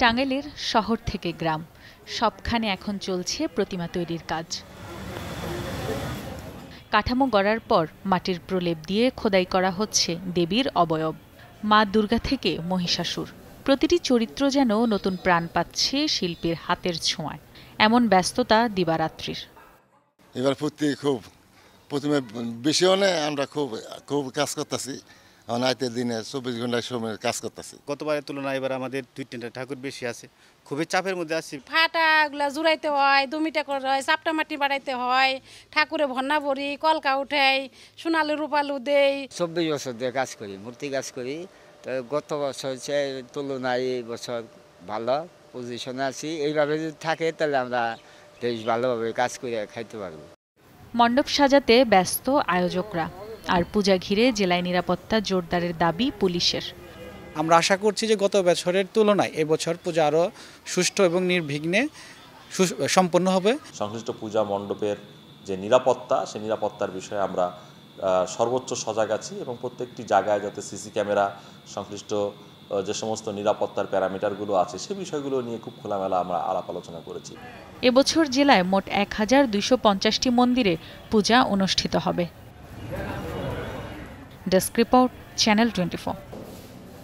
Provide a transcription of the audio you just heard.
টাঙ্গাইলের শহর থেকে গ্রাম সবখানে এখন চলছে প্রতিমা তৈরির কাজ। কাঠামো গড়ার পর মাটির প্রলেপ দিয়ে খোদাই করা হচ্ছে দেবীর অবয়ব, মা দুর্গা থেকে মহিষাসুর। প্রতিটি চরিত্র যেন নতুন প্রাণ পাচ্ছে শিল্পীর হাতের ছোঁয়ায়। এমন ব্যস্ততা দিবারাত্রির। এবার প্রতিমা বেশি অনেক আমরা খুব কাজ করতেছি। রাতের দিনে 24 ঘন্টার সময় কাজ করতেছি। গতবারের তুলনায় এবার আমাদের 2-3টা ঠাকুর বেশি আছে, খুবই চাপের মধ্যে আছি। ফাটাগুলা জুড়াইতে হয়, 2 মিটার করে হয়, চাপটা মাটি বাড়াইতে হয়, ঠাকুরে ভন্না ভরি, কলকা উঠাই, সোনালু রূপালু দেই। 24 বছর ধরে কাজ করি, মূর্তি কাজ করি। তো গত বছর তুলনায় এই বছর ভালো পজিশনে আছি। এইভাবে যদি থাকে তাহলে আমরা বেশ ভালোভাবে কাজ করে খাইতে পারবো। মণ্ডপ সাজাতে ব্যস্ত আয়োজকরা, আর পূজা ঘিরে জেলায় নিরাপত্তা জোরদারের দাবি পুলিশের। আমরা আশা করছি যে গত বছরের তুলনায় এবছর পূজা আরও সুষ্ঠু এবং নির্বিঘ্নে সম্পন্ন হবে। সংশ্লিষ্ট পূজা মণ্ডপের যে নিরাপত্তা, সেই নিরাপত্তার বিষয়ে আমরা সর্বোচ্চ সজাগ আছি এবং প্রত্যেকটি জায়গায় যাতে সিসি ক্যামেরা, সংশ্লিষ্ট যে সমস্ত নিরাপত্তার প্যারামিটারগুলো আছে সে বিষয়গুলো নিয়ে খুব খোলামেলা আমরা আলাপ আলোচনা করেছি। এবছর জেলায় মোট 1250টি মন্দিরে পূজা অনুষ্ঠিত হবে। Desk report, channel 24।